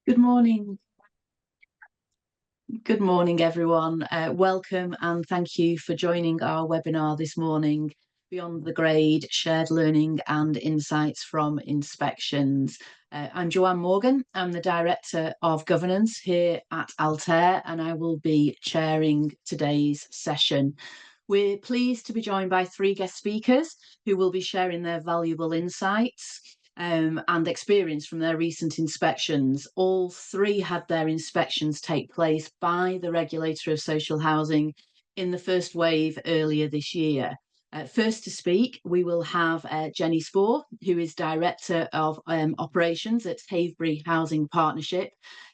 Good morning. Good morning, everyone. Welcome and thank you for joining our webinar this morning, Beyond the Grade, Shared Learning and Insights from Inspections. I'm Joanne Morgan. I'm the Director of Governance here at Altair, and I will be chairing today's session. We're pleased to be joined by three guest speakers who will be sharing their valuable insights and experience from their recent inspections. All three had their inspections take place by the Regulator of Social Housing in the first wave earlier this year. First to speak, we will have Jenny Spoor, who is Director of Operations at Havebury Housing Partnership.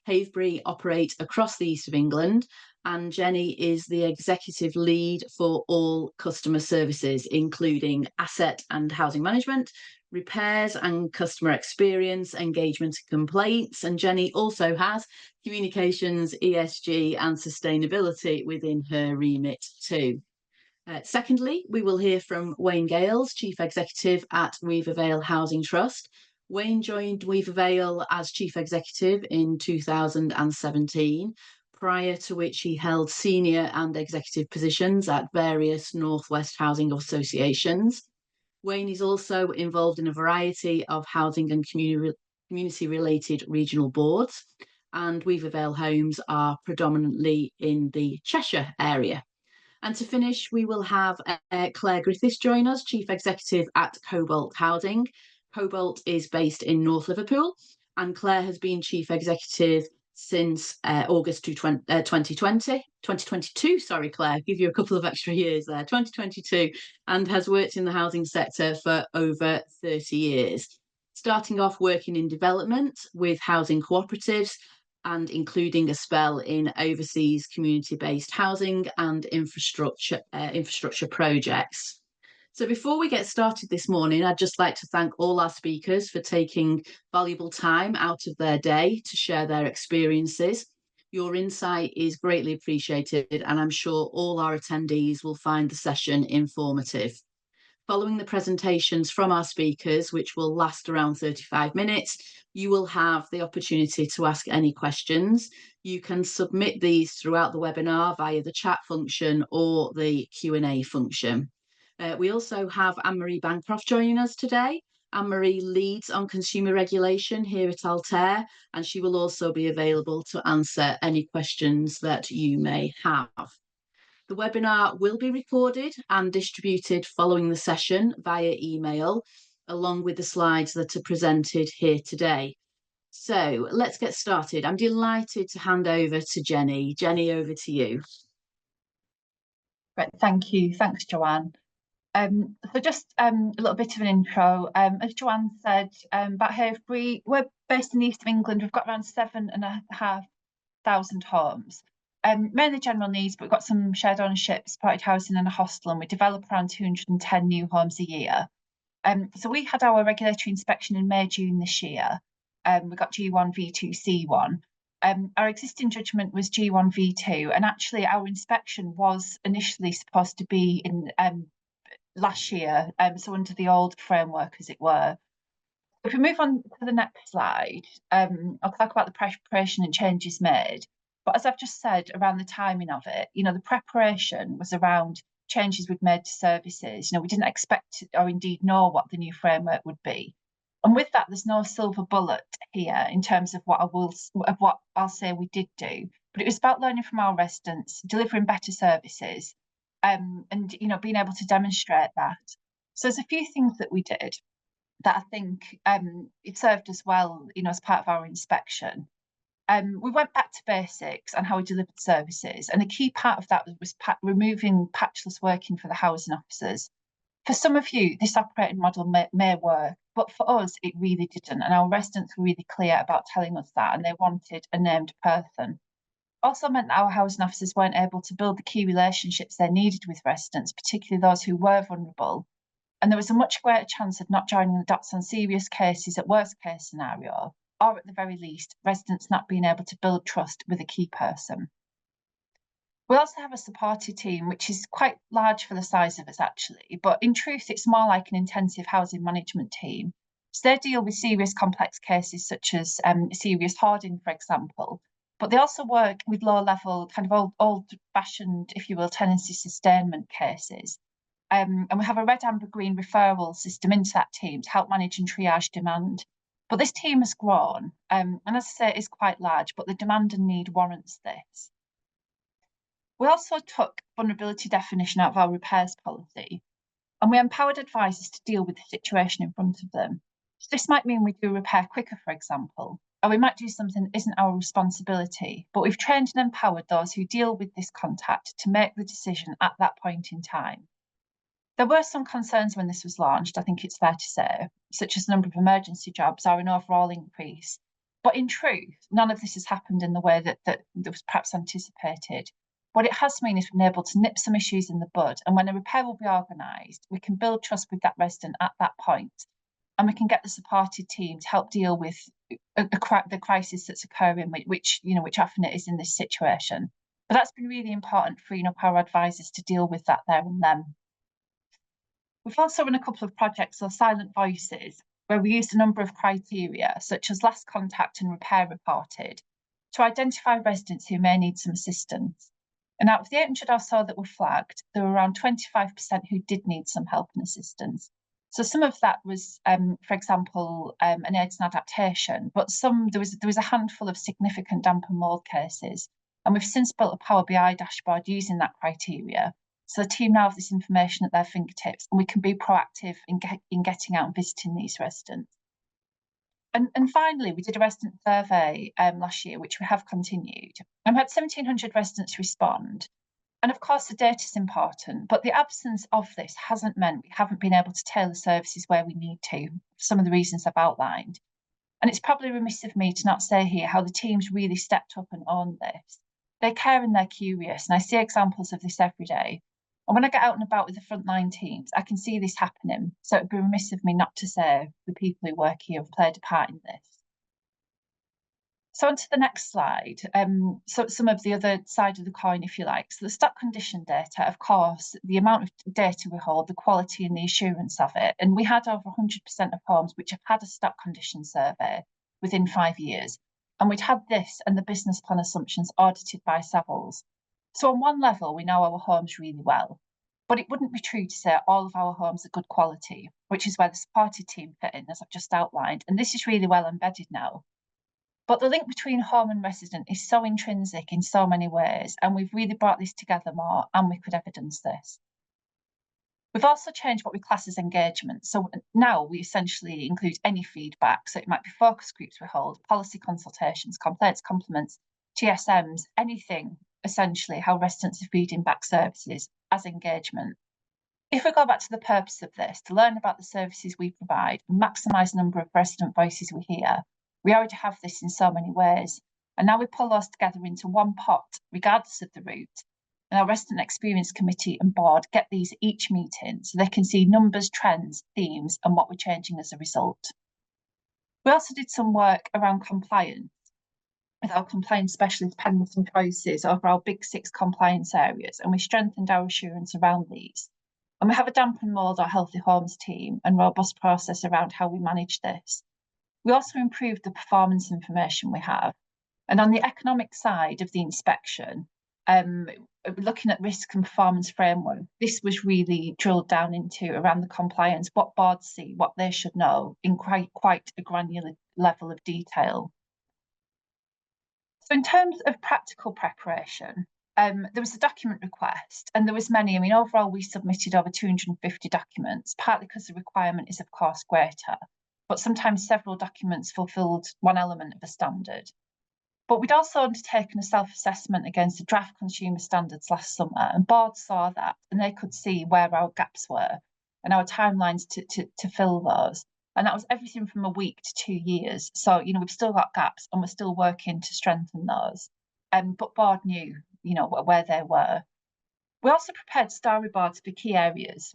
Havebury operate across the east of England, and Jenny is the executive lead for all customer services, including asset and housing management, repairs and customer experience, engagement and complaints. And Jenny also has communications, ESG and sustainability within her remit too. Secondly, we will hear from Wayne Gales, Chief Executive at Weaver Vale Housing Trust. Wayne joined Weaver Vale as Chief Executive in 2017, prior to which he held senior and executive positions at various Northwest housing associations. Wayne is also involved in a variety of housing and community-related regional boards, and Weaver Vale homes are predominantly in the Cheshire area. And to finish, we will have Claire Griffiths join us, Chief Executive at Cobalt Housing. Cobalt is based in North Liverpool, and Claire has been Chief Executive since August 2022, sorry Claire, give you a couple of extra years there, 2022, and has worked in the housing sector for over 30 years, starting off working in development with housing cooperatives and including a spell in overseas community-based housing and infrastructure projects. So before we get started this morning, I'd just like to thank all our speakers for taking valuable time out of their day to share their experiences. Your insight is greatly appreciated, and I'm sure all our attendees will find the session informative. Following the presentations from our speakers, which will last around 35 minutes, you will have the opportunity to ask any questions. You can submit these throughout the webinar via the chat function or the Q&A function. We also have Anne-Marie Bancroft joining us today. Anne-Marie leads on consumer regulation here at Altair, and she will also be available to answer any questions that you may have. The webinar will be recorded and distributed following the session via email, along with the slides that are presented here today. So let's get started. I'm delighted to hand over to Jenny. Jenny, over to you. Great, thank you. Thanks, Joanne. So just a little bit of an intro. As Joanne said, about Havebury, we're based in the east of England. We've got around 7,500 homes. Mainly general needs, but we've got some shared ownership, supported housing and a hostel, and we develop around 210 new homes a year. So we had our regulatory inspection in May, June this year. We got G1, V2, C1. Our existing judgment was G1, V2, and actually our inspection was initially supposed to be in last year, so under the old framework, as it were. If we move on to the next slide, I'll talk about the preparation and changes made. But as I've just said, around the timing of it, the preparation was around changes we'd made to services. We didn't expect or indeed know what the new framework would be. And with that, there's no silver bullet here in terms of what I'll say we did do. But it was about learning from our residents, delivering better services, and being able to demonstrate that. So there's a few things that we did that I think it served us well, as part of our inspection. We went back to basics and how we delivered services, and a key part of that was removing patchless working for the housing officers. For some of you, this operating model may work, but for us, it really didn't, and our residents were really clear about telling us that, and they wanted a named person. Also meant that our housing officers weren't able to build the key relationships they needed with residents, particularly those who were vulnerable, and there was a much greater chance of not joining the dots on serious cases at worst case scenario, or at the very least, residents not being able to build trust with a key person. We also have a supported team, which is quite large for the size of us actually, but in truth, it's more like an intensive housing management team. So they deal with serious complex cases such as serious hoarding, for example, but they also work with low-level, kind of old-fashioned, if you will, tenancy sustainment cases. And we have a red, amber, green referral system into that team to help manage and triage demand. But this team has grown, and as I say, it is quite large, but the demand and need warrants this. We also took vulnerability definition out of our repairs policy, and we empowered advisors to deal with the situation in front of them. So this might mean we do a repair quicker, for example, or we might do something that isn't our responsibility, but we've trained and empowered those who deal with this contact to make the decision at that point in time. There were some concerns when this was launched, I think it's fair to say, such as the number of emergency jobs or an overall increase. But in truth, none of this has happened in the way that was perhaps anticipated. What it has meant is we've been able to nip some issues in the bud, and when a repair will be organised, we can build trust with that resident at that point, and we can get the supported team to help deal with the crisis that's occurring, which often it is in this situation. But that's been really important, freeing up our advisors to deal with that there and then. We've also run a couple of projects, or silent voices, where we used a number of criteria, such as last contact and repair reported, to identify residents who may need some assistance. And out of the 800 or so that were flagged, there were around 25% who did need some help and assistance. So some of that was, for example, an aids and adaptation, but there was a handful of significant damp and mould cases. And we've since built a Power BI dashboard using that criteria. So the team now have this information at their fingertips, and we can be proactive in getting out and visiting these residents. And finally, we did a resident survey last year, which we have continued. And we had 1,700 residents respond. And of course, the data is important, but the absence of this hasn't meant we haven't been able to tailor services where we need to, for some of the reasons I've outlined. And it's probably remiss of me to not say here how the teams really stepped up and owned this. They care and they're curious, and I see examples of this every day. And when I get out and about with the frontline teams, I can see this happening. So it'd be remiss of me not to say the people who work here have played a part in this. So on to the next slide. So some of the other side of the coin, if you like. So the stock condition data, of course, the amount of data we hold, the quality and the assurance of it. And we had over 100% of homes which have had a stock condition survey within 5 years. And we'd had this and the business plan assumptions audited by Savills. So on one level, we know our homes really well, but it wouldn't be true to say all of our homes are good quality, which is where the supported team fit in, as I've just outlined. And this is really well embedded now. But the link between home and resident is so intrinsic in so many ways, and we've really brought this together more, and we could evidence this. We've also changed what we class as engagement. So now we essentially include any feedback. So it might be focus groups we hold, policy consultations, complaints, compliments, TSMs, anything, essentially, how residents are feeding back services as engagement. If we go back to the purpose of this, to learn about the services we provide and maximise the number of resident voices we hear, we already have this in so many ways. And now we pull those together into one pot, regardless of the route. And our Resident Experience Committee and board get these at each meeting so they can see numbers, trends, themes, and what we're changing as a result. We also did some work around compliance with our compliance specialist penning some choices over our big 6 compliance areas, and we strengthened our assurance around these. And we have a damp and mould or healthy homes team and robust process around how we manage this. We also improved the performance information we have. And on the economic side of the inspection, looking at risk and performance framework, this was really drilled down into around the compliance, what boards see, what they should know in quite a granular level of detail. So in terms of practical preparation, there was a document request, and there was many. I mean, overall, we submitted over 250 documents, partly because the requirement is, of course, greater, but sometimes several documents fulfilled one element of a standard. But we'd also undertaken a self-assessment against the draft consumer standards last summer, and boards saw that, and they could see where our gaps were and our timelines to fill those. And that was everything from a week to 2 years. So, we've still got gaps and we're still working to strengthen those. But board knew, where they were. We also prepared storyboards for key areas,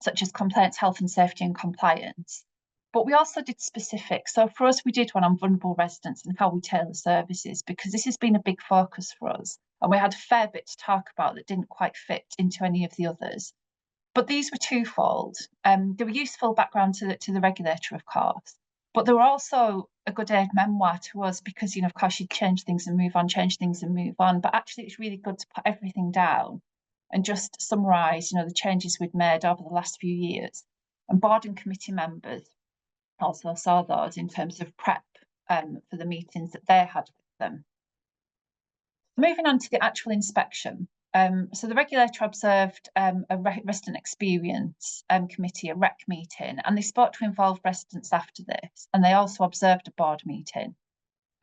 such as complaints, health and safety and compliance. But we also did specifics. So for us, we did one on vulnerable residents and how we tailor services, because this has been a big focus for us. And we had a fair bit to talk about that didn't quite fit into any of the others. But these were twofold. They were useful background to the regulator, of course, but they were also a good aid memoir to us because, of course, you'd change things and move on, change things and move on. But actually, it's really good to put everything down and just summarise, the changes we'd made over the last few years. And board and committee members also saw those in terms of prep for the meetings that they had with them. Moving on to the actual inspection. So the regulator observed a resident experience committee, a REC meeting, and they spoke to involved residents after this, and they also observed a board meeting.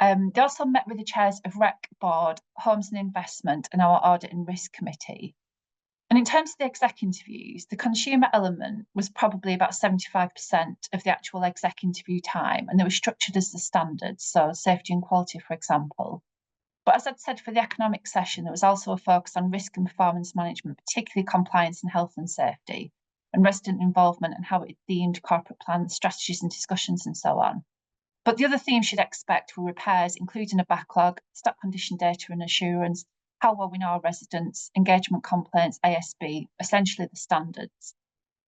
They also met with the chairs of REC board, Homes and Investment, and our Audit and Risk Committee. And in terms of the exec interviews, the consumer element was probably about 75% of the actual exec interview time, and they were structured as the standards, so safety and quality, for example. But as I'd said for the economic session, there was also a focus on risk and performance management, particularly compliance and health and safety, and resident involvement and how it themed corporate plans, strategies and discussions and so on. But the other themes you'd expect were repairs, including a backlog, stock condition data and assurance, how well we know our residents, engagement complaints, ASB, essentially the standards.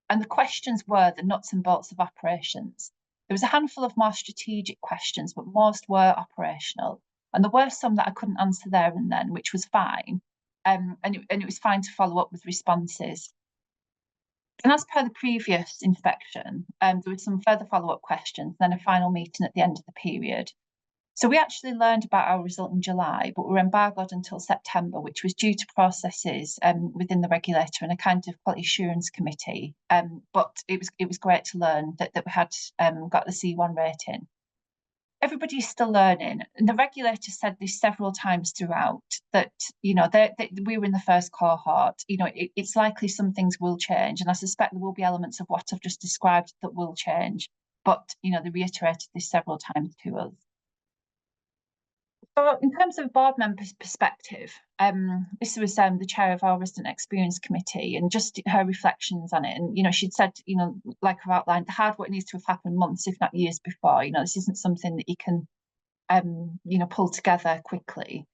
And the questions were the nuts and bolts of operations. There was a handful of more strategic questions, but most were operational. And there were some that I couldn't answer there and then, which was fine. And it was fine to follow up with responses. And as per the previous inspection, there were some further follow-up questions, then a final meeting at the end of the period. So we actually learned about our result in July, but we were embargoed until September, which was due to processes within the regulator and a kind of quality assurance committee. But it was great to learn that we had got the C1 rating. Everybody's still learning, and the regulator said this several times throughout that we were in the first cohort. It's likely some things will change, and I suspect there will be elements of what I've just described that will change. But they reiterated this several times to us. So in terms of board members' perspective, this was the chair of our resident experience committee, and just her reflections on it. And she'd said, like I've outlined, the hard work needs to have happened months, if not years before. This isn't something that you can, pull together quickly.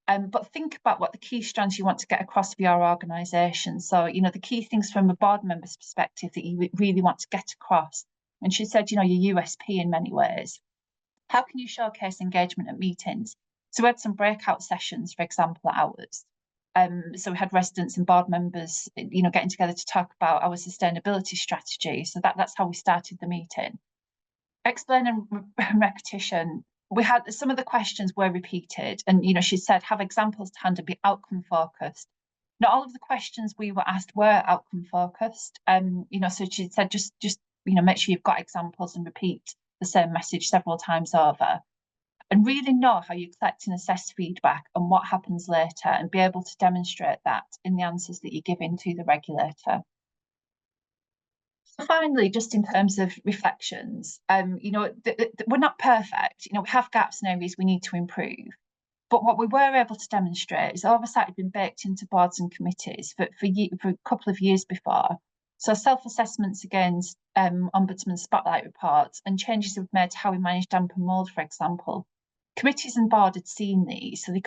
But think about what the key strands you want to get across for your organisation. So the key things from a board member's perspective that you really want to get across. And she said, your USP in many ways. How can you showcase engagement at meetings? So we had some breakout sessions, for example, at ours. So we had residents and board members, getting together to talk about our sustainability strategy. So that's how we started the meeting. Explain and repetition. We had some of the questions were repeated, and she said have examples to hand and be outcome focused. Not all of the questions we were asked were outcome focused. So she said just make sure you've got examples and repeat the same message several times over. And really know how you collect and assess feedback and what happens later, and be able to demonstrate that in the answers that you're giving to the regulator. So finally, just in terms of reflections, we're not perfect. We have gaps and areas we need to improve. But what we were able to demonstrate is oversight had been baked into boards and committees for a couple of years before. So self-assessments against Ombudsman Spotlight reports, and changes we've made to how we manage damp and mould, for example. Committees and board had seen these, so we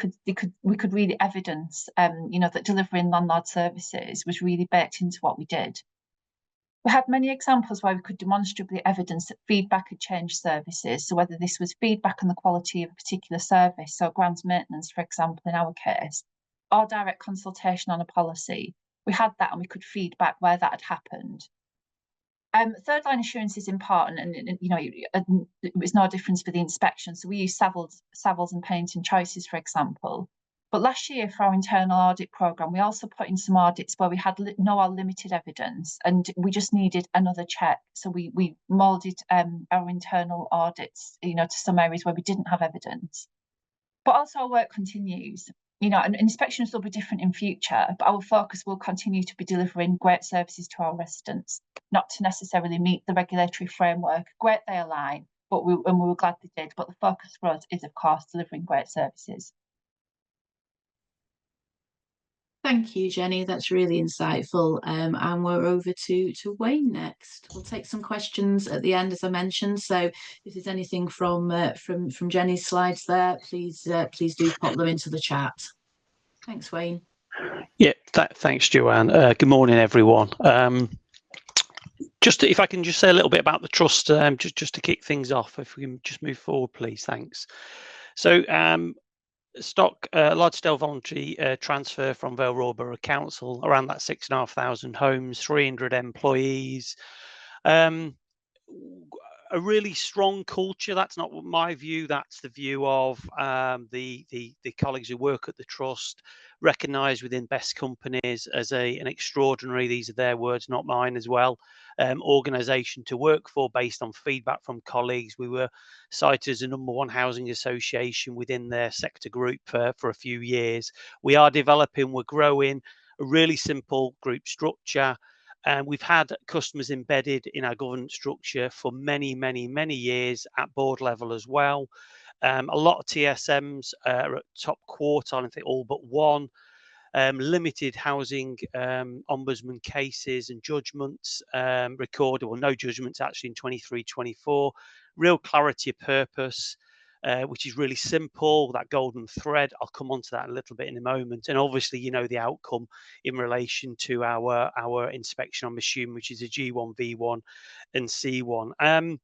could really evidence, that delivering landlord services was really baked into what we did. We had many examples where we could demonstrably evidence that feedback had changed services. So whether this was feedback on the quality of a particular service, so grounds maintenance, for example, in our case, or direct consultation on a policy, we had that and we could feed back where that had happened. Third line assurance is important, and it was no difference for the inspection. So we use Savills and Pennington Choices, for example. But last year for our internal audit programme, we also put in some audits where we had no or limited evidence, and we just needed another check. So we moulded our internal audits, to some areas where we didn't have evidence. But also our work continues. And inspections will be different in future, but our focus will continue to be delivering great services to our residents, not to necessarily meet the regulatory framework. Great they align, and we were glad they did, but the focus for us is, of course, delivering great services. Thank you, Jenny. That's really insightful. And we're over to Wayne next. We'll take some questions at the end, as I mentioned. So if there's anything from Jenny's slides there, please do pop them into the chat. Thanks, Wayne. Yeah, thanks, Joanne. Good morning, everyone. Just if I can just say a little bit about the trust, just to kick things off, if we can just move forward, please. Thanks. So, stock large-scale voluntary transfer from Vale Borough Council, around that 6,500 homes, 300 employees. A really strong culture. That's not my view. That's the view of the colleagues who work at the trust, recognised within best companies as an extraordinary, these are their words, not mine as well, organisation to work for based on feedback from colleagues. We were cited as a #1 housing association within their sector group for a few years. We are developing, we're growing a really simple group structure. And we've had customers embedded in our governance structure for many, many, many years at board level as well. A lot of TSMs are at top quartile, I think all but one. Limited housing ombudsman cases and judgments recorded, or no judgments actually in 23-24. Real clarity of purpose. Which is really simple, that golden thread. I'll come on to that a little bit in a moment. And obviously, you know, the outcome in relation to our inspection, I'm assuming, which is a G1, V1 and C1.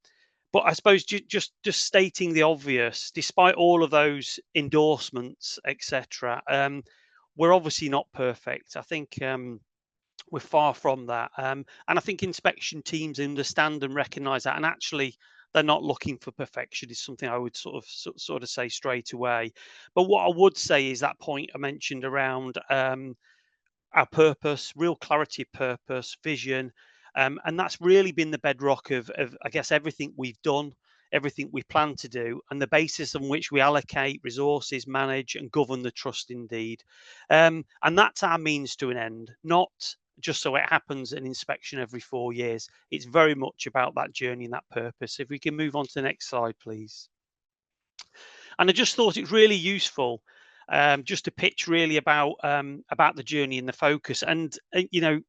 But I suppose just stating the obvious, despite all of those endorsements, etc., we're obviously not perfect. I think we're far from that. And I think inspection teams understand and recognise that, and actually they're not looking for perfection is something I would sort of say straight away. But what I would say is that point I mentioned around our purpose, real clarity of purpose, vision, and that's really been the bedrock of I guess everything we've done, everything we plan to do, and the basis on which we allocate resources, manage and govern the trust indeed. And that's our means to an end, not just so it happens an inspection every 4 years. It's very much about that journey and that purpose. If we can move on to the next slide, please. And I just thought it's really useful just to pitch really about the journey and the focus. And you know,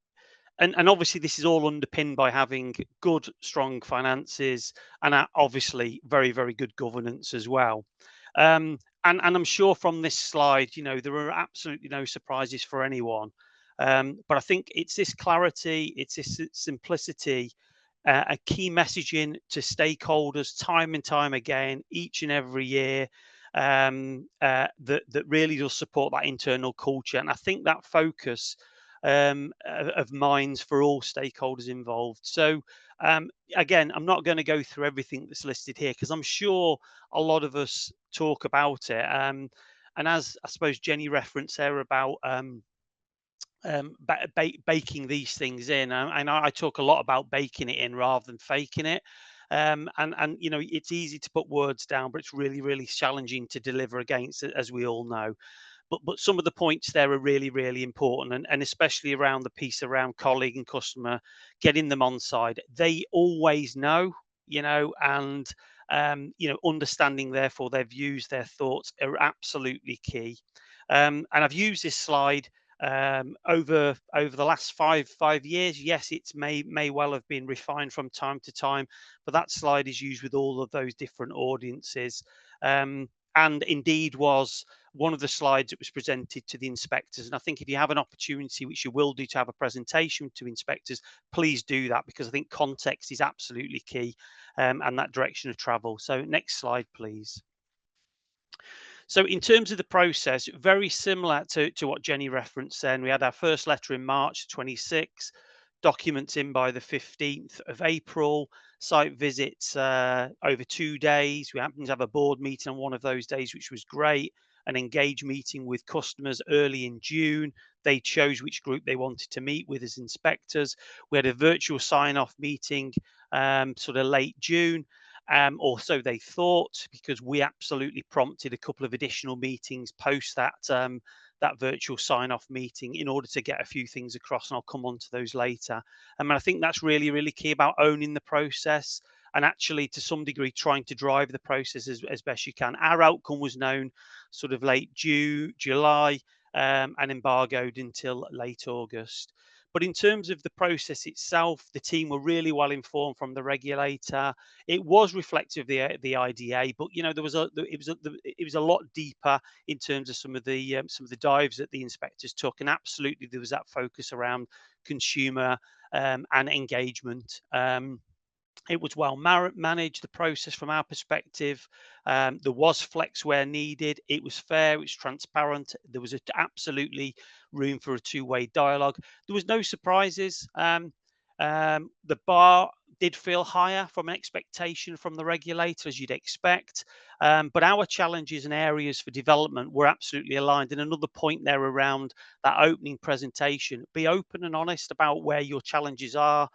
and obviously this is all underpinned by having good, strong finances and obviously very, very good governance as well. And I'm sure from this slide, you know, there are absolutely no surprises for anyone. But I think it's this clarity, it's this simplicity, a key messaging to stakeholders time and time again, each and every year, that really does support that internal culture. And I think that focus of minds for all stakeholders involved. So again, I'm not going to go through everything that's listed here because I'm sure a lot of us talk about it. And as I suppose Jenny referenced there about baking these things in, and I talk a lot about baking it in rather than faking it. And you know, it's easy to put words down, but it's really, really challenging to deliver against it, as we all know. But some of the points there are really, really important, and especially around the piece around colleague and customer, getting them on side. They always know, you know, and you know, understanding therefore their views, their thoughts are absolutely key. And I've used this slide over the last five years. Yes, it's may well have been refined from time to time, but that slide is used with all of those different audiences, and indeed was one of the slides that was presented to the inspectors. And I think if you have an opportunity, which you will do, to have a presentation to inspectors, please do that, because I think context is absolutely key, and that direction of travel. So next slide, please. So in terms of the process, very similar to what Jenny referenced then. We had our first letter in March 26, documents in by the 15th of April, site visits over 2 days. We happened to have a board meeting on one of those days, which was great, an engaged meeting with customers early in June. They chose which group they wanted to meet with as inspectors. We had a virtual sign-off meeting sort of late June. Or so they thought, because we absolutely prompted a couple of additional meetings post that that virtual sign-off meeting in order to get a few things across, and I'll come on to those later. I think that's really, really key about owning the process and actually, to some degree, trying to drive the process as best you can. Our outcome was known sort of late July, and embargoed until late August. But in terms of the process itself, the team were really well informed from the regulator. It was reflective of the IDA, but you know it was a lot deeper in terms of some of the dives that the inspectors took, and absolutely there was that focus around consumer and engagement. It was well managed, the process from our perspective. There was flex where needed. It was fair, it was transparent. There was absolutely room for a two-way dialogue. There was no surprises. The bar did feel higher from an expectation from the regulator, as you'd expect. But our challenges and areas for development were absolutely aligned. And another point there around that opening presentation, be open and honest about where your challenges are,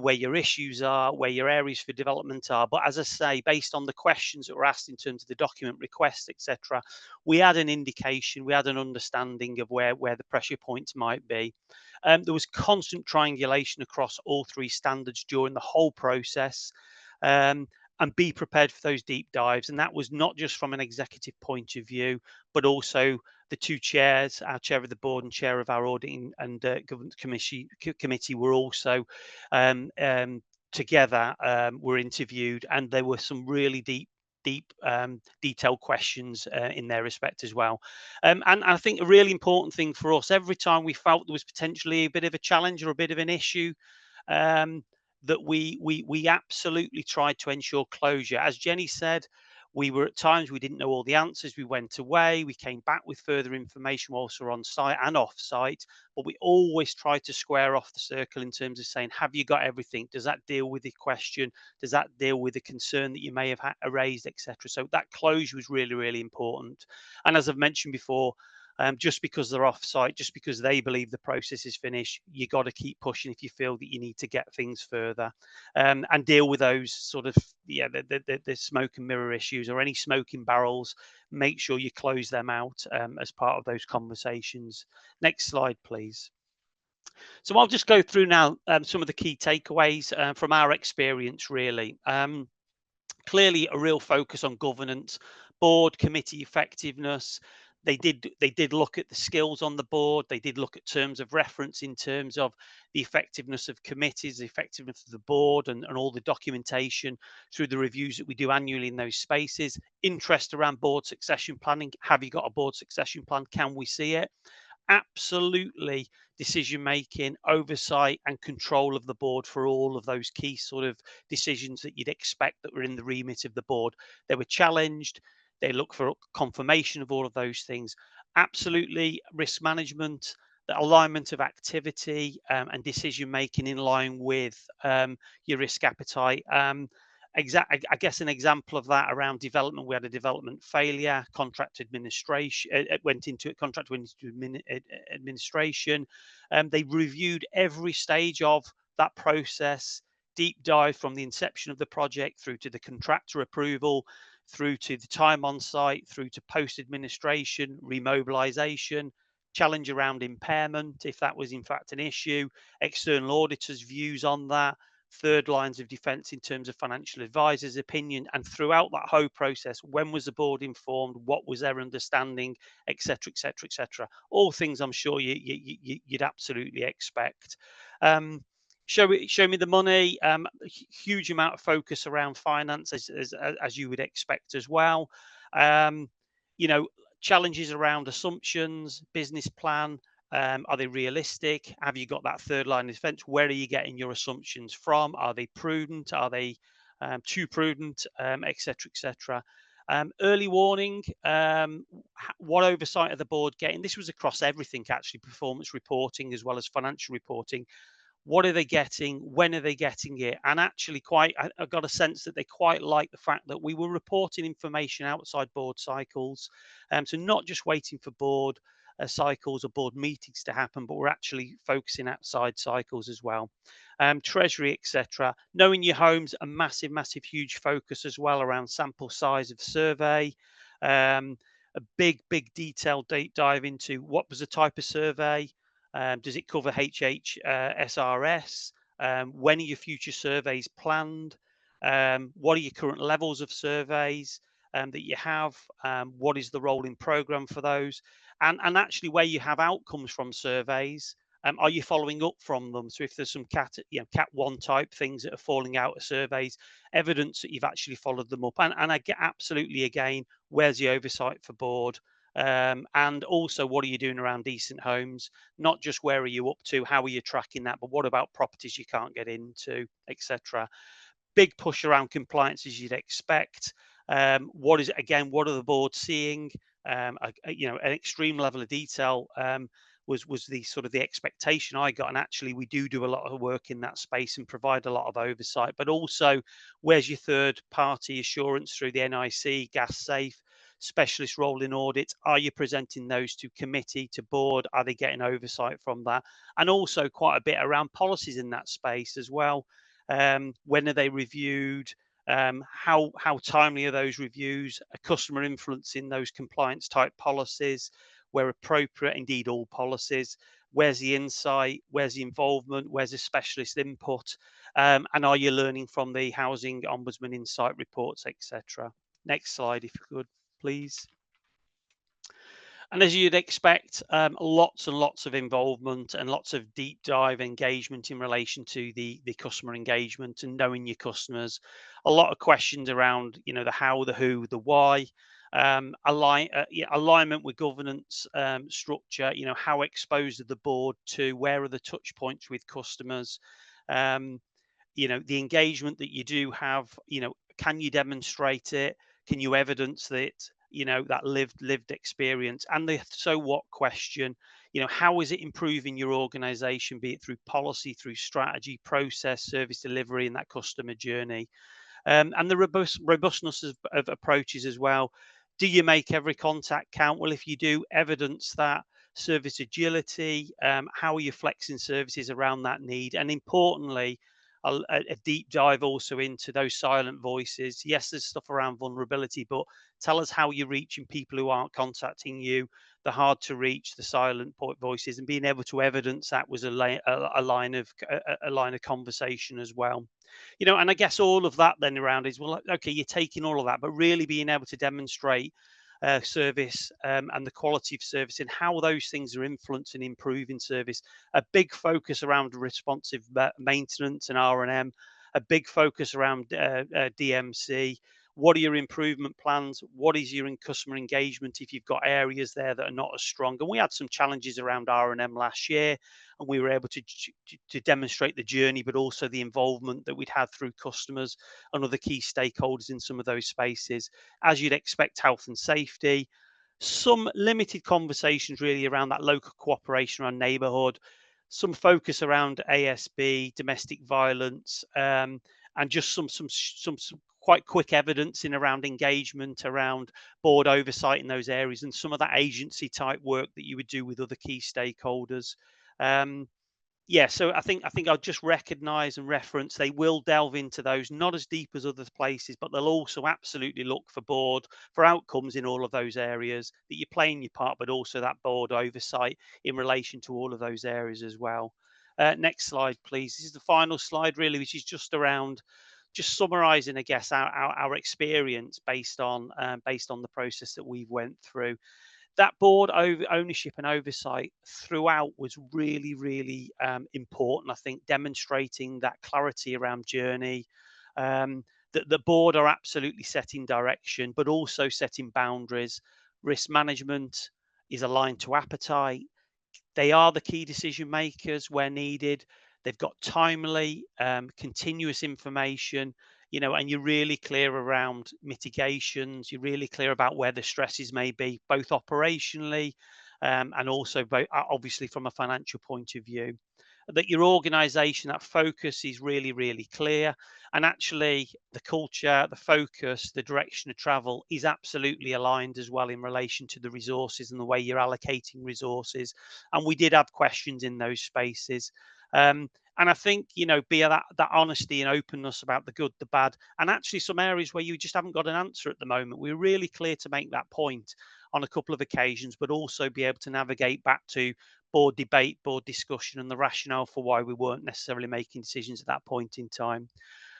where your issues are, where your areas for development are. But as I say, based on the questions that were asked in terms of the document requests, etc., we had an indication, we had an understanding of where the pressure points might be. There was constant triangulation across all three standards during the whole process. And be prepared for those deep dives. And that was not just from an executive point of view, but also the two chairs, our chair of the board and chair of our auditing and governance committee were also together, were interviewed, and there were some really detailed questions in their respect as well. And I think a really important thing for us, every time we felt there was potentially a bit of a challenge or a bit of an issue, that we absolutely tried to ensure closure. As Jenny said, we were at times we didn't know all the answers. We went away. We came back with further information whilst we're on site and off site. But we always tried to square off the circle in terms of saying, have you got everything? Does that deal with the question? Does that deal with the concern that you may have raised, etc.? So that closure was really, really important. And as I've mentioned before, just because they're off site, just because they believe the process is finished, you got to keep pushing if you feel that you need to get things further, and deal with those sort of the smoke and mirror issues or any smoking barrels. Make sure you close them out as part of those conversations. Next slide, please. So I'll just go through now some of the key takeaways from our experience, really. Clearly a real focus on governance, board committee effectiveness. They did look at the skills on the board. They did look at terms of reference in terms of the effectiveness of committees, the effectiveness of the board, and all the documentation through the reviews that we do annually in those spaces. Interest around board succession planning. Have you got a board succession plan? Can we see it? Absolutely decision making, oversight and control of the board for all of those key sort of decisions that you'd expect that were in the remit of the board. They were challenged. They look for confirmation of all of those things. Absolutely risk management, the alignment of activity and decision making in line with your risk appetite. I guess an example of that around development, we had a development failure, contract administration went into administration. They reviewed every stage of that process, deep dive from the inception of the project through to the contractor approval, through to the time on site, through to post administration, remobilization, challenge around impairment, if that was in fact an issue, external auditors' views on that, third lines of defence in terms of financial advisors' opinion, and throughout that whole process, when was the board informed, what was their understanding, etc., etc., etc. All things I'm sure you'd absolutely expect. Show me the money. Huge amount of focus around finance, as you would expect as well. Challenges around assumptions, business plan. Are they realistic? Have you got that third line of defense? Where are you getting your assumptions from? Are they prudent? Are they too prudent? Etc. etc. Early warning. What oversight are the board getting? This was across everything, actually, performance reporting as well as financial reporting. What are they getting? When are they getting it? And actually, I got a sense that they quite like the fact that we were reporting information outside board cycles. So not just waiting for board cycles or board meetings to happen, but we're actually focusing outside cycles as well. Treasury, etc. Knowing your homes, a massive, huge focus as well around sample size of survey. A big detailed deep dive into what was the type of survey. Does it cover SRS? When are your future surveys planned? What are your current levels of surveys that you have? What is the rolling program for those? And actually, where you have outcomes from surveys, Are you following up from them? So if there's some cat 1 type things that are falling out of surveys, evidence that you've actually followed them up. And I get absolutely, again, where's the oversight for board? And also, what are you doing around decent homes? Not just where are you up to, how are you tracking that, but what about properties you can't get into, etc. Big push around compliance, as you'd expect. What are the boards seeing? An extreme level of detail was the sort of the expectation I got. And actually, we do a lot of work in that space and provide a lot of oversight. But also, where's your third party assurance through the NIC, gas safe, specialist rolling audits? Are you presenting those to committee, to board? Are they getting oversight from that? And also quite a bit around policies in that space as well. When are they reviewed? How timely are those reviews? A customer influencing those compliance type policies where appropriate, indeed all policies. Where's the insight? Where's the involvement? Where's the specialist input? And are you learning from the Housing Ombudsman Insight reports, etc.? Next slide, if you could, please. And as you'd expect, lots and lots of involvement and lots of deep dive engagement in relation to the customer engagement and knowing your customers. A lot of questions around, the how, the who, the why. Alignment with governance structure. How exposed are the board to? Where are the touch points with customers? The engagement that you do have. Can you demonstrate it? Can you evidence it? That lived experience. And the so what question, how is it improving your organization, be it through policy, through strategy, process, service delivery, and that customer journey. And the robustness of approaches as well. Do you make every contact count? Well, if you do, evidence that. Service agility, how are you flexing services around that need? And importantly, a deep dive also into those silent voices. Yes, there's stuff around vulnerability, but tell us how you're reaching people who aren't contacting you, the hard to reach, the silent voices, and being able to evidence that was a line of conversation as well. And I guess all of that then around is, well, okay, you're taking all of that, but really being able to demonstrate service and the quality of service and how those things are influencing and improving service. A big focus around responsive maintenance and R&M, a big focus around DMC. What are your improvement plans? What is your customer engagement if you've got areas there that are not as strong? And we had some challenges around R&M last year, and we were able to demonstrate the journey, but also the involvement that we'd had through customers and other key stakeholders in some of those spaces. As you'd expect, health and safety, some limited conversations really around that local cooperation around neighbourhood, some focus around ASB, domestic violence, and just some quite quick evidence in around engagement, around board oversight in those areas, and some of that agency type work that you would do with other key stakeholders. So I think I'll just recognise and reference they will delve into those, not as deep as other places, but they'll also absolutely look for board for outcomes in all of those areas that you're playing your part, but also that board oversight in relation to all of those areas as well. Next slide, please. This is the final slide, really, which is just around just summarising, I guess, our experience based on the process that we went through. That board ownership and oversight throughout was really, really important. I think demonstrating that clarity around journey, that the board are absolutely setting direction, but also setting boundaries. Risk management is aligned to appetite. They are the key decision makers where needed. They've got timely, continuous information, and you're really clear around mitigations. You're really clear about where the stresses may be, both operationally and also obviously from a financial point of view. That your organisation, that focus is really, really clear. And actually the culture, the focus, the direction of travel is absolutely aligned as well in relation to the resources and the way you're allocating resources. And we did have questions in those spaces. And I think, be that honesty and openness about the good, the bad, and actually some areas where you just haven't got an answer at the moment. We're really clear to make that point on a couple of occasions, but also be able to navigate back to board debate, board discussion, and the rationale for why we weren't necessarily making decisions at that point in time.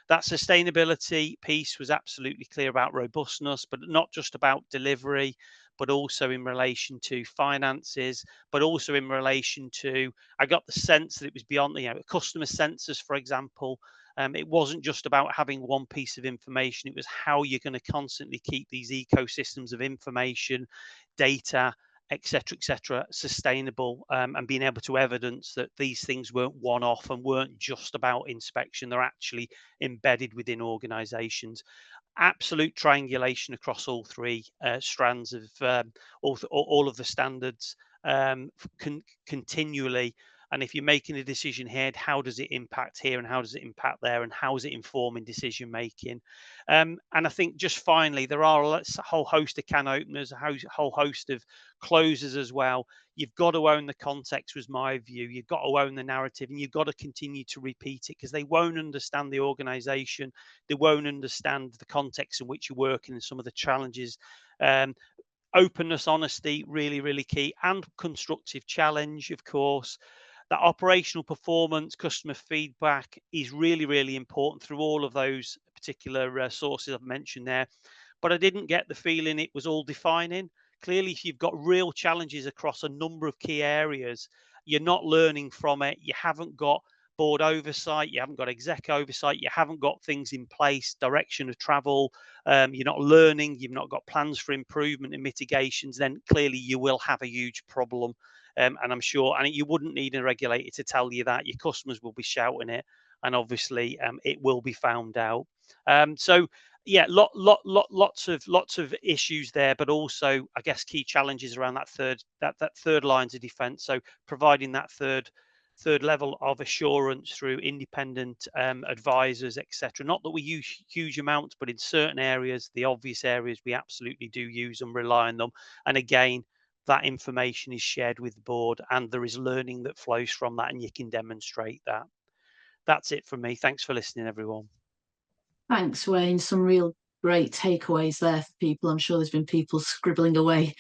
That sustainability piece was absolutely clear about robustness, but not just about delivery, but also in relation to finances, but also in relation to, I got the sense that it was beyond, customer census, for example. It wasn't just about having one piece of information. It was how you're going to constantly keep these ecosystems of information, data, etc., sustainable, and being able to evidence that these things weren't one-off and weren't just about inspection. They're actually embedded within organizations. Absolute triangulation across all three strands of all of the standards, continually. And if you're making a decision here, how does it impact here, and how does it impact there, and how is it informing decision making? And I think just finally, there are a whole host of can openers, a whole host of closers as well. You've got to own the context, was my view. You've got to own the narrative, and you've got to continue to repeat it, because they won't understand the organization. They won't understand the context in which you're working and some of the challenges. Openness, honesty, really, really key, and constructive challenge, of course. That operational performance, customer feedback is really, really important through all of those particular sources I've mentioned there. But I didn't get the feeling it was all defining. Clearly, if you've got real challenges across a number of key areas, you're not learning from it. You haven't got board oversight, you haven't got exec oversight, you haven't got things in place, direction of travel, you're not learning, you've not got plans for improvement and mitigations, then clearly you will have a huge problem. And I'm sure, and you wouldn't need a regulator to tell you that. Your customers will be shouting it, and obviously it will be found out. So yeah, lots of issues there, but also I guess key challenges around that third lines of defence. So providing that third level of assurance through independent advisors, etc. Not that we use huge amounts, but in certain areas, the obvious areas, we absolutely do use and rely on them. And again, that information is shared with the board, and there is learning that flows from that, and you can demonstrate that. That's it from me. Thanks for listening, everyone. Thanks, Wayne. Some real great takeaways there for people. I'm sure there's been people scribbling away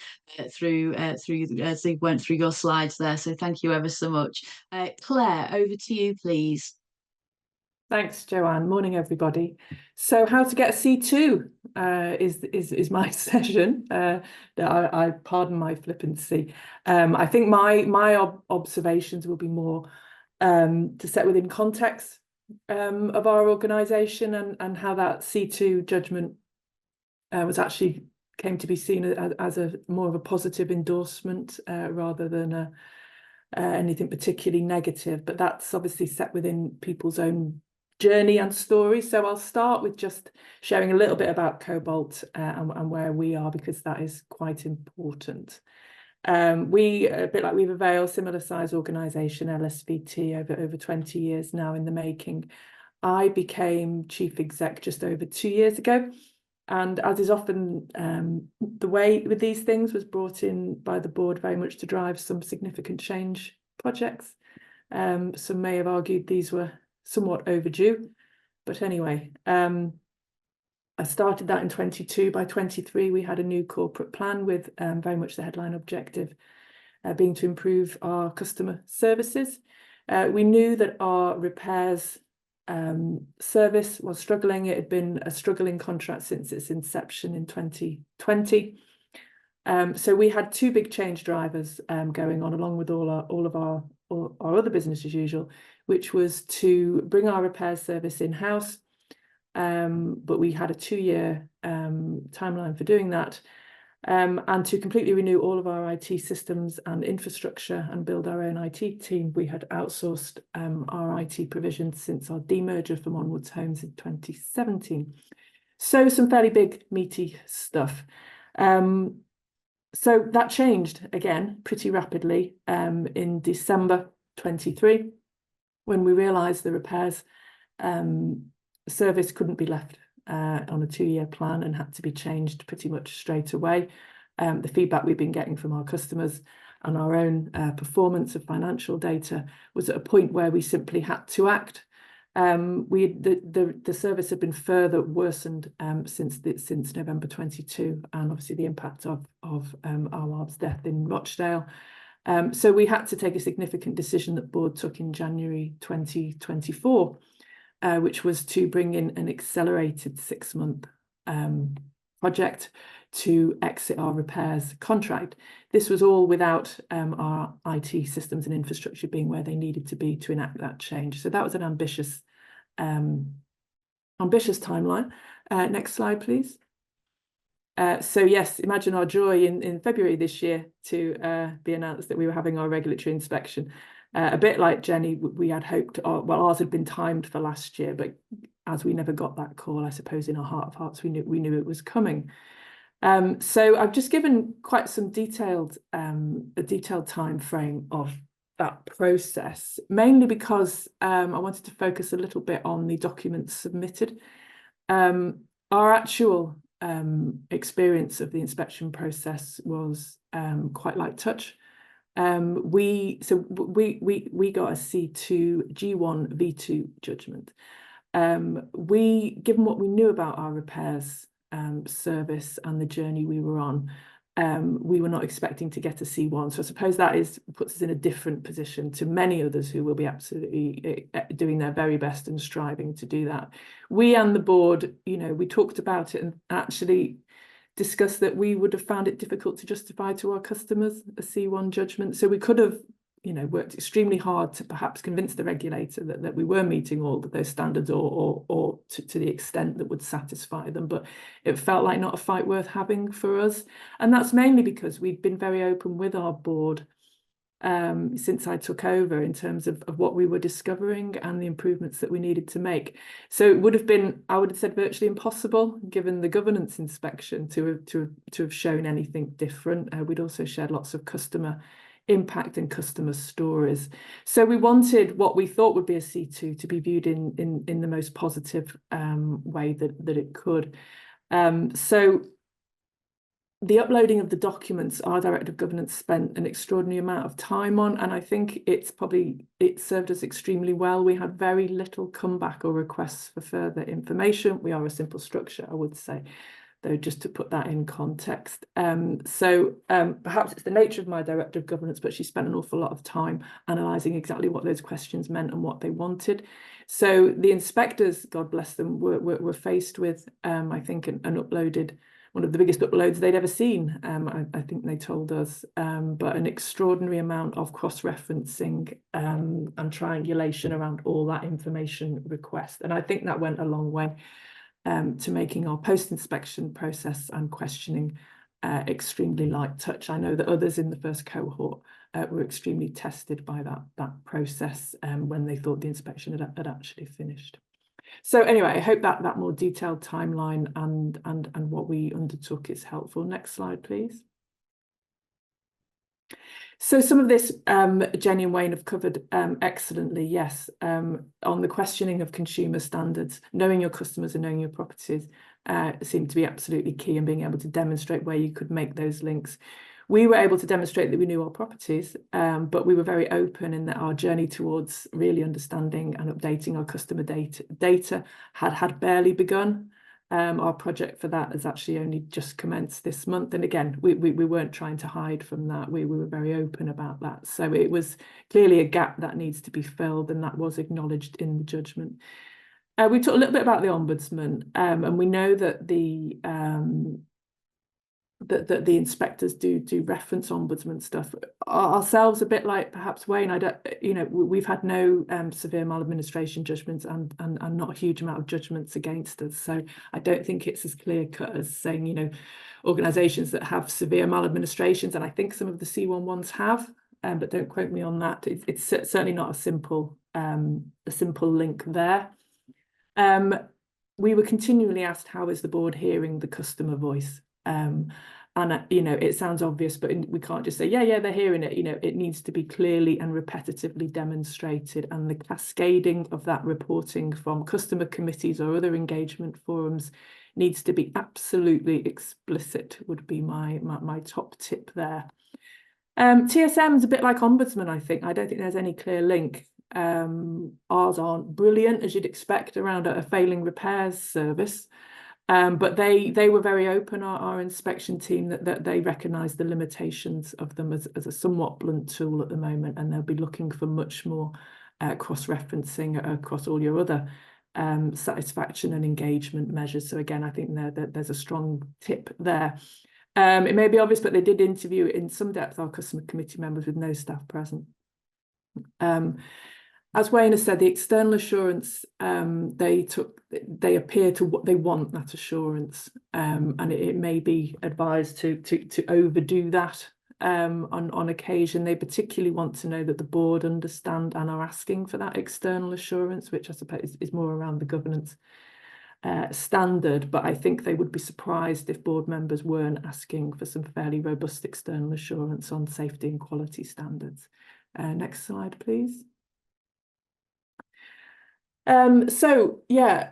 through as they went through your slides there. So thank you ever so much. Claire, over to you, please. Thanks, Joanne. Morning, everybody. So, how to get a C2 is my session. I pardon my flippancy. I think my observations will be more to set within context of our organisation and how that C2 judgment was actually came to be seen as a more of a positive endorsement rather than anything particularly negative. But that's obviously set within people's own journey and story. So I'll start with just sharing a little bit about Cobalt and where we are, because that is quite important. We, a bit like Weaver Vale, similar size organisation, LSVT, over 20 years now in the making. I became chief exec just over 2 years ago. And as is often the way with these things, was brought in by the board very much to drive some significant change projects. Some may have argued these were somewhat overdue, but anyway, I started that in 22. By 23, we had a new corporate plan with very much the headline objective being to improve our customer services. We knew that our repairs service was struggling. It had been a struggling contract since its inception in 2020. So we had two big change drivers going on, along with all of our other business as usual, which was to bring our repair service in-house. But we had a 2-year timeline for doing that, and to completely renew all of our IT systems and infrastructure and build our own IT team. We had outsourced our IT provision since our demerger from Onwards Homes in 2017. So some fairly big, meaty stuff. So that changed again pretty rapidly in December 23, when we realised the repairs service couldn't be left on a 2-year plan and had to be changed pretty much straight away. The feedback we've been getting from our customers and our own performance of financial data was at a point where we simply had to act. The service had been further worsened since November 22, and obviously the impact of Arwab's death in Rochdale. So we had to take a significant decision that board took in January 2024, which was to bring in an accelerated 6-month project to exit our repairs contract. This was all without our IT systems and infrastructure being where they needed to be to enact that change. So that was an ambitious timeline. Next slide, please. So yes, imagine our joy in February this year to be announced that we were having our regulatory inspection. A bit like Jenny, we had hoped, well, ours had been timed for last year, but as we never got that call, I suppose in our heart of hearts, we knew it was coming. So I've just given quite some a detailed time frame of that process, mainly because I wanted to focus a little bit on the documents submitted. Our actual experience of the inspection process was quite light touch. We got a C2 G1 V2 judgment. Given what we knew about our repairs service and the journey we were on, we were not expecting to get a C1. So I suppose that puts us in a different position to many others who will be absolutely doing their very best and striving to do that. We and the board, we talked about it and actually discussed that we would have found it difficult to justify to our customers a C1 judgment. So we could have worked extremely hard to perhaps convince the regulator that we were meeting all of those standards or to the extent that would satisfy them. But it felt like not a fight worth having for us. And that's mainly because we'd been very open with our board since I took over in terms of what we were discovering and the improvements that we needed to make. So it would have been, I would have said, virtually impossible, given the governance inspection, to have shown anything different. We'd also shared lots of customer impact and customer stories. So we wanted what we thought would be a C2 to be viewed in the most positive way that it could. So the uploading of the documents our Director of Governance spent an extraordinary amount of time on, and I think it served us extremely well. We had very little comeback or requests for further information. We are a simple structure, I would say, though, just to put that in context. Perhaps it's the nature of my Director of Governance, but she spent an awful lot of time analysing exactly what those questions meant and what they wanted. So the inspectors, God bless them, were faced with, I think, one of the biggest uploads they'd ever seen, I think they told us, but an extraordinary amount of cross-referencing and triangulation around all that information request. And I think that went a long way to making our post-inspection process and questioning extremely light touch. I know that others in the first cohort were extremely tested by that process when they thought the inspection had actually finished. So anyway, I hope that more detailed timeline and what we undertook is helpful. Next slide, please. So some of this Jenny and Wayne have covered excellently, yes, on the questioning of consumer standards. Knowing your customers and knowing your properties seemed to be absolutely key, and being able to demonstrate where you could make those links. We were able to demonstrate that we knew our properties, but we were very open in that our journey towards really understanding and updating our customer data had barely begun. Our project for that has actually only just commenced this month. And again, we weren't trying to hide from that. We were very open about that. So it was clearly a gap that needs to be filled, and that was acknowledged in the judgment. We talked a little bit about the Ombudsman, and we know that the inspectors do reference Ombudsman stuff. Ourselves, a bit like perhaps Wayne, we've had no severe maladministration judgments and not a huge amount of judgments against us. So I don't think it's as clear cut as saying, organisations that have severe maladministrations, and I think some of the C1 ones have, but don't quote me on that. It's certainly not a simple link there. We were continually asked, how is the board hearing the customer voice? And it sounds obvious, but we can't just say, yeah, they're hearing it. It needs to be clearly and repetitively demonstrated, and the cascading of that reporting from customer committees or other engagement forums needs to be absolutely explicit, would be my top tip there. TSM is a bit like Ombudsman, I think. I don't think there's any clear link. Ours aren't brilliant, as you'd expect, around a failing repairs service. But they were very open, our inspection team, that they recognise the limitations of them as a somewhat blunt tool at the moment, and they'll be looking for much more cross-referencing across all your other satisfaction and engagement measures. So again, I think there's a strong tip there. It may be obvious, but they did interview in some depth our customer committee members with no staff present. As Wayne has said, the external assurance, they appear to what they want, that assurance, and it may be advised to overdo that on occasion. They particularly want to know that the board understand and are asking for that external assurance, which I suppose is more around the governance standard, but I think they would be surprised if board members weren't asking for some fairly robust external assurance on safety and quality standards. Next slide, please. So yeah,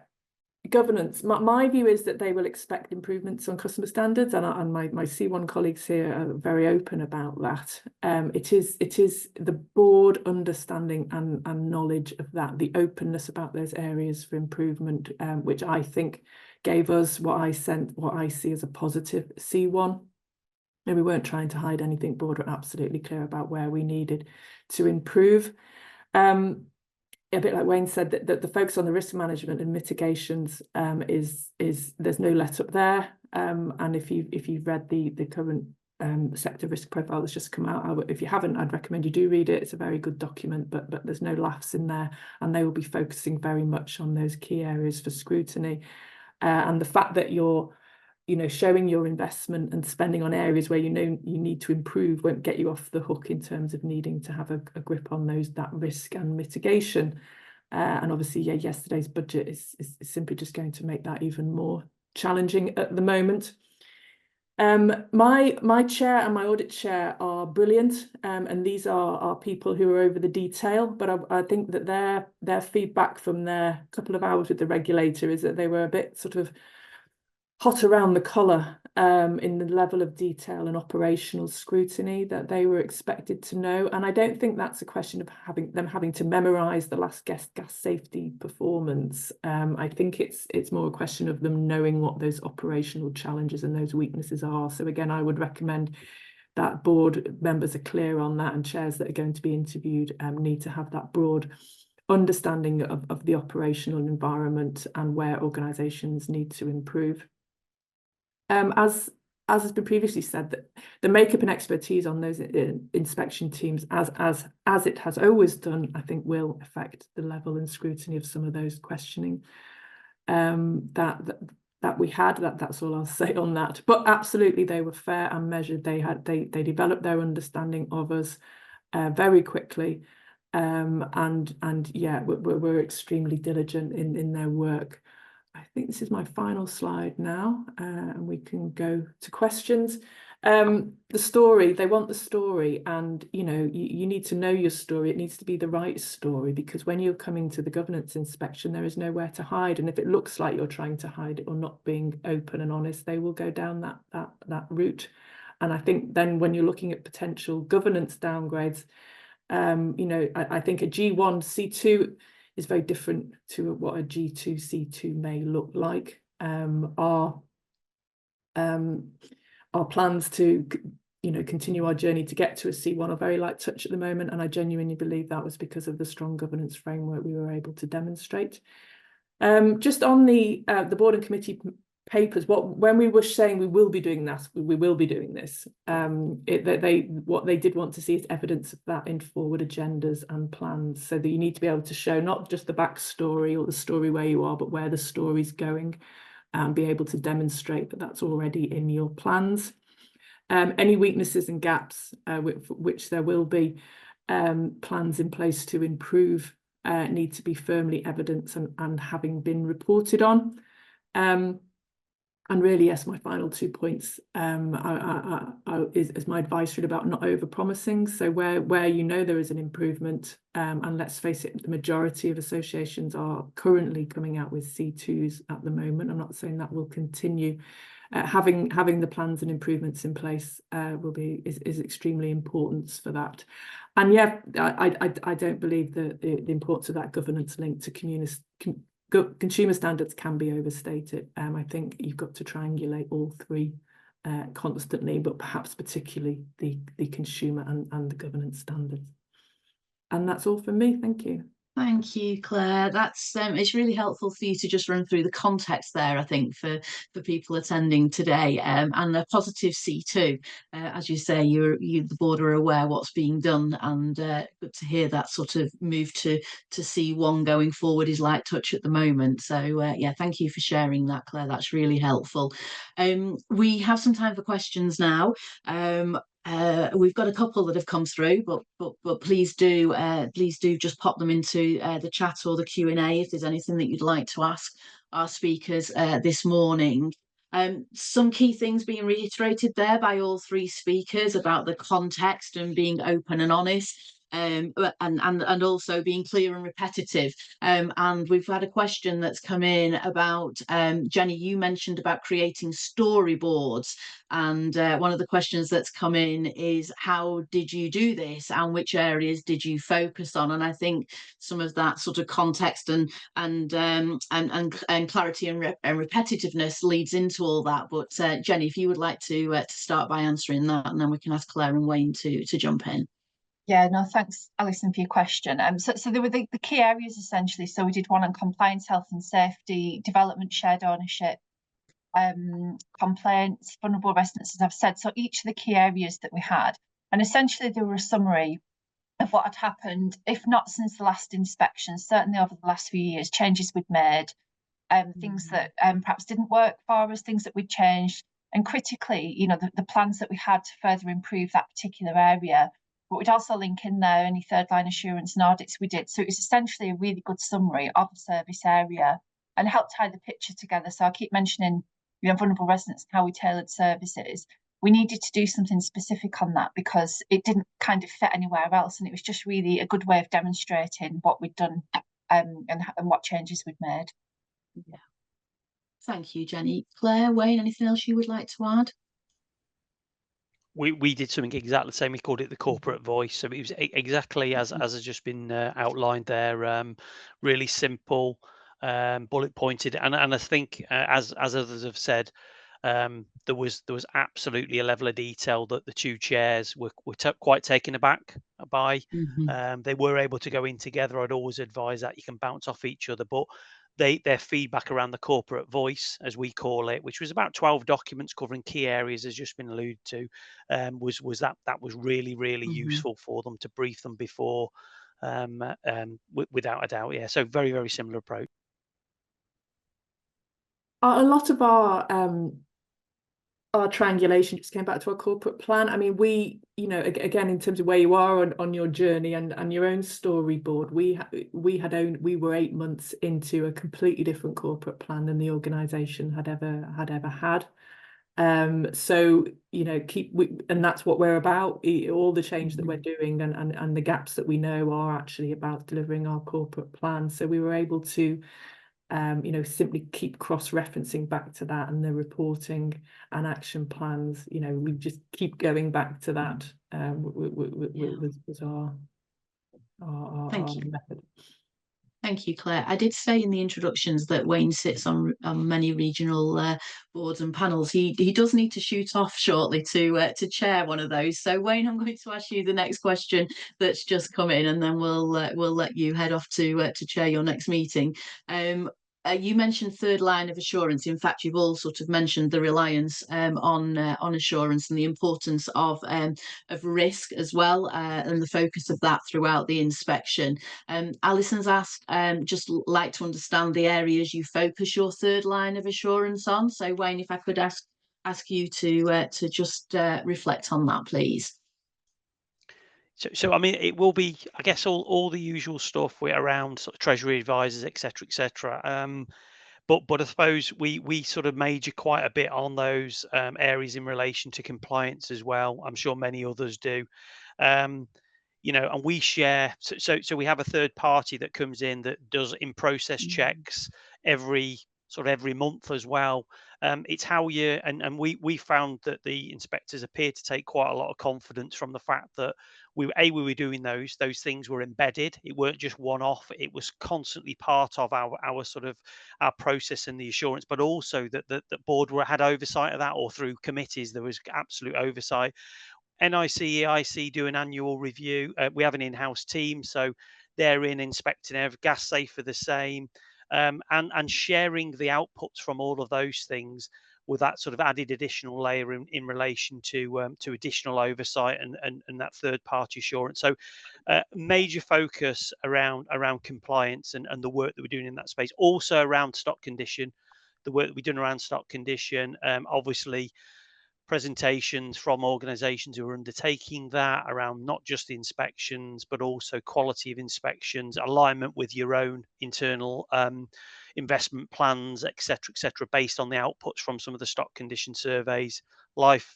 governance. My view is that they will expect improvements on customer standards, and my C1 colleagues here are very open about that. It is the board understanding and knowledge of that, the openness about those areas for improvement, which I think gave us what I see as a positive C1. And we weren't trying to hide anything. Board were absolutely clear about where we needed to improve. A bit like Wayne said, that the focus on the risk management and mitigations is there's no let up there. And if you've read the current sector risk profile that's just come out, if you haven't, I'd recommend you do read it. It's a very good document, but there's no laughs in there, and they will be focusing very much on those key areas for scrutiny. And the fact that you're showing your investment and spending on areas where you need to improve won't get you off the hook in terms of needing to have a grip on that risk and mitigation. And obviously, yeah, yesterday's budget is simply just going to make that even more challenging at the moment. My chair and my audit chair are brilliant, and these are people who are over the detail, but I think that their feedback from their couple of hours with the regulator is that they were a bit sort of hot around the collar in the level of detail and operational scrutiny that they were expected to know. And I don't think that's a question of having to memorise the last gas safety performance. I think it's more a question of them knowing what those operational challenges and those weaknesses are. So again, I would recommend that board members are clear on that, and chairs that are going to be interviewed need to have that broad understanding of the operational environment and where organisations need to improve. As has been previously said, that the makeup and expertise on those inspection teams, as it has always done, I think will affect the level and scrutiny of some of those questioning that we had. That's all I'll say on that. But absolutely, they were fair and measured. They developed their understanding of us very quickly, and yeah, we're extremely diligent in their work. I think this is my final slide now, and we can go to questions. The story, they want the story, and you need to know your story. It needs to be the right story, because when you're coming to the governance inspection, there is nowhere to hide. And if it looks like you're trying to hide it or not being open and honest, they will go down that route. And I think then when you're looking at potential governance downgrades, I think a G1, C2 is very different to what a G2, C2 may look like. Our plans to continue our journey to get to a C1 are very light touch at the moment, and I genuinely believe that was because of the strong governance framework we were able to demonstrate. Just on the board and committee papers, when we were saying we will be doing that, we will be doing this. What they did want to see is evidence of that in forward agendas and plans, so that you need to be able to show not just the backstory or the story where you are, but where the story's going, and be able to demonstrate that that's already in your plans. Any weaknesses and gaps, which there will be, plans in place to improve, need to be firmly evidenced and having been reported on. And really, yes, my final 2 points is my advice really about not over-promising. So where there is an improvement, and let's face it, the majority of associations are currently coming out with C2s at the moment. I'm not saying that will continue. Having the plans and improvements in place is extremely important for that. And yeah, I don't believe that the importance of that governance link to consumer standards can be overstated. I think you've got to triangulate all three constantly, but perhaps particularly the consumer and the governance standards. And that's all from me. Thank you. Thank you, Claire. That's it's really helpful for you to just run through the context there, I think, for people attending today, and a positive C2. As you say, the board are aware what's being done, and good to hear that sort of move to C1 going forward is light touch at the moment. So yeah, thank you for sharing that, Claire. That's really helpful. We have some time for questions now. We've got a couple that have come through, but please do just pop them into the chat or the Q&A if there's anything that you'd like to ask our speakers this morning. Some key things being reiterated there by all three speakers about the context and being open and honest. And also being clear and repetitive. And we've had a question that's come in about, Jenny, you mentioned about creating storyboards. And one of the questions that's come in is, how did you do this and which areas did you focus on? And I think some of that sort of context and clarity and repetitiveness leads into all that. But Jenny, if you would like to start by answering that, and then we can ask Claire and Wayne to jump in. Yeah, no, thanks, Alison, for your question. So there were the key areas essentially. So we did one on compliance, health and safety, development, shared ownership, complaints, vulnerable residents, as I've said. So each of the key areas that we had, and essentially they were a summary of what had happened, if not since the last inspection, certainly over the last few years, changes we'd made, things that perhaps didn't work for us, things that we'd changed, and critically, you know, the plans that we had to further improve that particular area. But we'd also link in there any third line assurance and audits we did. So it was essentially a really good summary of the service area and helped tie the picture together. So I keep mentioning, you know, vulnerable residents and how we tailored services. We needed to do something specific on that because it didn't kind of fit anywhere else. And it was just really a good way of demonstrating what we'd done and what changes we'd made. Yeah. Thank you, Jenny. Claire, Wayne, anything else you would like to add? We did something exactly the same. We called it the corporate voice. So it was exactly as has just been outlined there. Really simple, bullet pointed, and I think as others have said, there was absolutely a level of detail that the two chairs were quite taken aback by. They were able to go in together. I'd always advise that you can bounce off each other, but their feedback around the corporate voice, as we call it, which was about 12 documents covering key areas, has just been alluded to, was that was really useful for them to brief them before, without a doubt. Yeah, so very similar approach. A lot of our triangulation just came back to our corporate plan. I mean, we, you know, again, in terms of where you are on your journey and your own storyboard, we were 8 months into a completely different corporate plan than the organisation had ever had. So, you know, and that's what we're about. All the change that we're doing and the gaps that we know are actually about delivering our corporate plan. So we were able to you know, simply keep cross-referencing back to that, and the reporting and action plans, you know, we just keep going back to that. Was our method. Thank you, Claire. I did say in the introductions that Wayne sits on many regional boards and panels. He does need to shoot off shortly to chair one of those. So Wayne, I'm going to ask you the next question that's just come in, and then we'll let you head off to chair your next meeting. You mentioned third line of assurance. In fact, you've all sort of mentioned the reliance on assurance and the importance of risk as well, and the focus of that throughout the inspection. Alison's asked, just like to understand the areas you focus your third line of assurance on. So Wayne, if I could ask you to just reflect on that, please. So I mean, it will be, I guess, all the usual stuff around sort of treasury advisors, etc. But I suppose we sort of major quite a bit on those areas in relation to compliance as well. I'm sure many others do. You know, and we share. So we have a third party that comes in that does in-process checks every month as well. It's how you and we found that the inspectors appear to take quite a lot of confidence from the fact that we were doing those things were embedded. It weren't just one off. It was constantly part of our sort of our process and the assurance, but also that the board had oversight of that, or through committees there was absolute oversight. NIC, EIC do an annual review. We have an in-house team, so they're in inspecting every gas safe are the same, and sharing the outputs from all of those things with that sort of added additional layer in relation to additional oversight and that third party assurance. So major focus around compliance and the work that we're doing in that space, also around stock condition, the work that we're doing around stock condition, obviously presentations from organizations who are undertaking that around not just the inspections but also quality of inspections, alignment with your own internal investment plans, etc., based on the outputs from some of the stock condition surveys, life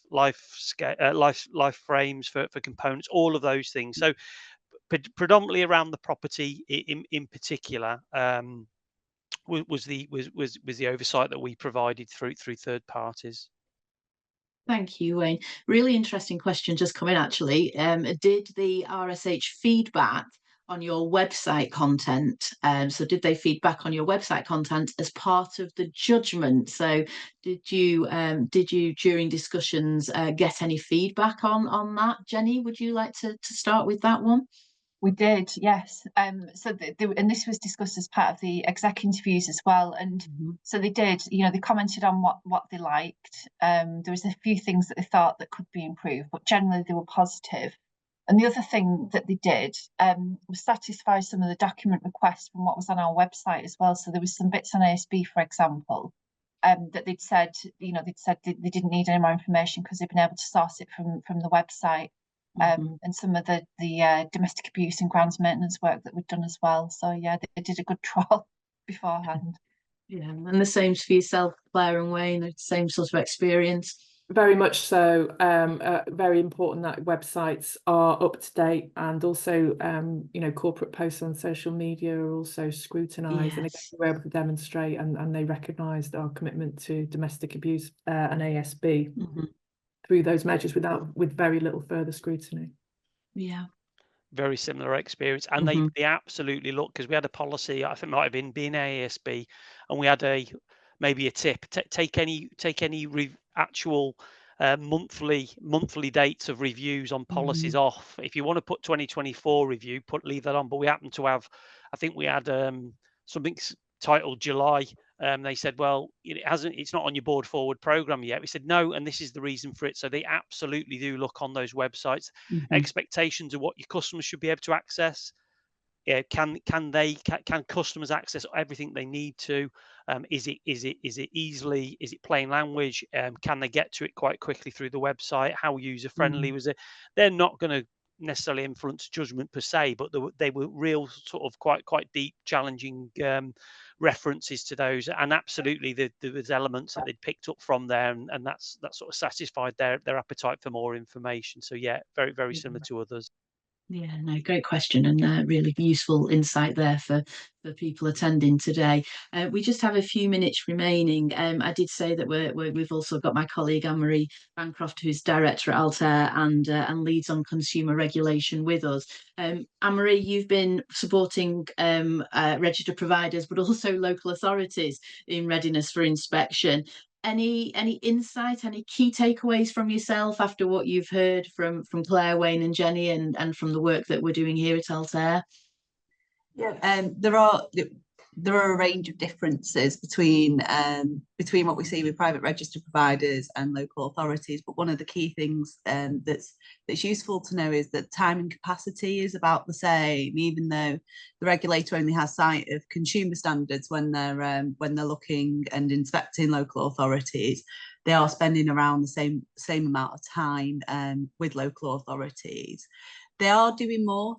frames for components, all of those things. So predominantly around the property in particular, was the oversight that we provided through third parties. Thank you, Wayne. Really interesting question just come in, actually. Did the RSH feedback on your website content? So did they feedback on your website content as part of the judgment? So did you during discussions get any feedback on that? Jenny, would you like to start with that one? We did, yes. So and this was discussed as part of the exec interviews as well. And so they did, they commented on what they liked. There was a few things that they thought that could be improved, but generally they were positive. And the other thing that they did was satisfy some of the document requests from what was on our website as well. So there was some bits on ASB, for example, that they'd said they didn't need any more information because they'd been able to source it from the website. And some of the domestic abuse and grounds maintenance work that we've done as well. So yeah, they did a good trial beforehand. Yeah, and the same for yourself, Claire and Wayne, the same sort of experience. Very much so. Very important that websites are up to date, and also corporate posts on social media are also scrutinised. And again, we're able to demonstrate and they recognised our commitment to domestic abuse and ASB. Through those measures with very little further scrutiny. Yeah. Very similar experience, and they absolutely look, because we had a policy, I think it might have been being ASB, and we had maybe a tip: take any actual monthly dates of reviews on policies off. If you want to put 2024 review, leave that on. But we happen to have, I think we had something titled July. They said, well, it's not on your board forward program yet. We said no, and this is the reason for it. So they absolutely do look on those websites. Expectations of what your customers should be able to access. Yeah, can customers access everything they need to? Is it easily? Is it plain language? Can they get to it quite quickly through the website? How user friendly was it? They're not going to necessarily influence judgment per se, but they were real sort of quite deep, challenging references to those, and absolutely there was elements that they'd picked up from there, and that sort of satisfied their appetite for more information. So yeah, very similar to others. Yeah, no, great question, and really useful insight there for people attending today. We just have a few minutes remaining. I did say that we've also got my colleague Anne-Marie Bancroft, who's director at Altair and leads on consumer regulation with us. Anne-Marie, you've been supporting registered providers, but also local authorities in readiness for inspection. Any insight, any key takeaways from yourself after what you've heard from Claire, Wayne and Jenny, and from the work that we're doing here at Altair? Yeah, there are a range of differences between what we see with private registered providers and local authorities. But one of the key things that's useful to know is that time and capacity is about the same, even though the regulator only has sight of consumer standards when they're looking and inspecting local authorities. They are spending around the same amount of time with local authorities. They are doing more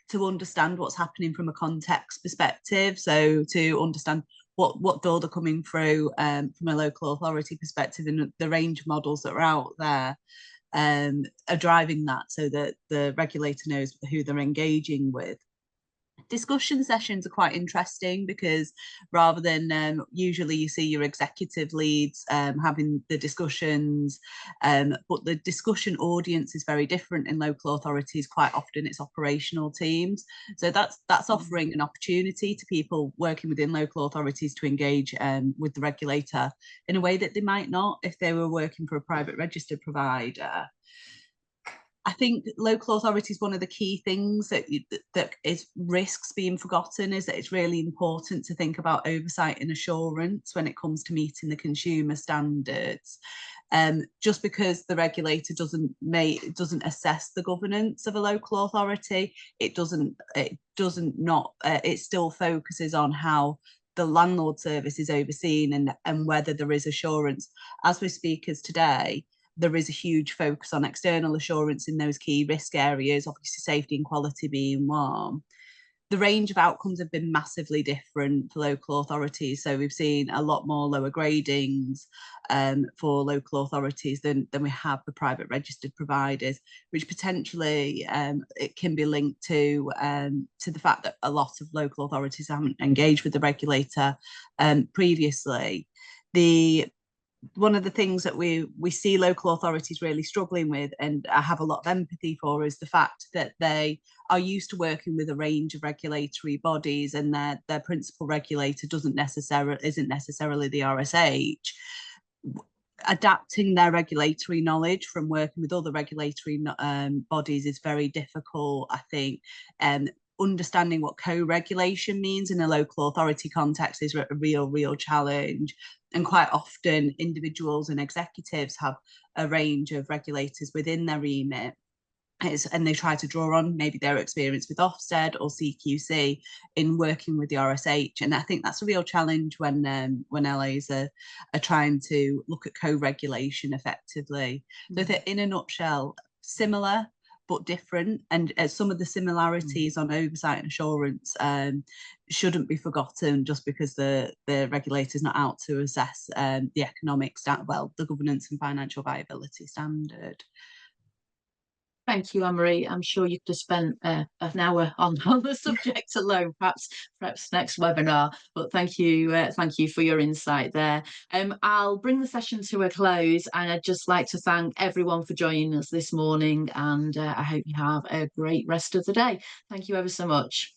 to understand what's happening from a context perspective, so to understand what door they're coming through from a local authority perspective, and the range of models that are out there are driving that, so that the regulator knows who they're engaging with. Discussion sessions are quite interesting because rather than usually you see your executive leads having the discussions, but the discussion audience is very different in local authorities. Quite often it's operational teams, so that's offering an opportunity to people working within local authorities to engage with the regulator in a way that they might not if they were working for a private registered provider. I think local authorities, one of the key things that is risks being forgotten is that it's really important to think about oversight and assurance when it comes to meeting the consumer standards. Just because the regulator doesn't assess the governance of a local authority, it still focuses on how the landlord service is overseen and whether there is assurance. As with speakers today, there is a huge focus on external assurance in those key risk areas, obviously safety and quality being one. The range of outcomes have been massively different for local authorities. So we've seen a lot more lower gradings for local authorities than we have for private registered providers, which potentially it can be linked to the fact that a lot of local authorities haven't engaged with the regulator previously. One of the things that we see local authorities really struggling with, and I have a lot of empathy for, is the fact that they are used to working with a range of regulatory bodies, and their principal regulator isn't necessarily the RSH. Adapting their regulatory knowledge from working with other regulatory bodies is very difficult, I think. Understanding what co-regulation means in a local authority context is a real challenge. And quite often individuals and executives have a range of regulators within their remit, and they try to draw on maybe their experience with Ofsted or CQC in working with the RSH. And I think that's a real challenge when LAs are trying to look at co-regulation effectively. So in a nutshell, similar but different, and some of the similarities on oversight and assurance shouldn't be forgotten just because the regulator's not out to assess the economic the governance and financial viability standard. Thank you, Anne-Marie. I'm sure you could have spent an hour on the subject alone, perhaps next webinar. But thank you for your insight there. I'll bring the session to a close, and I'd just like to thank everyone for joining us this morning. And I hope you have a great rest of the day. Thank you ever so much.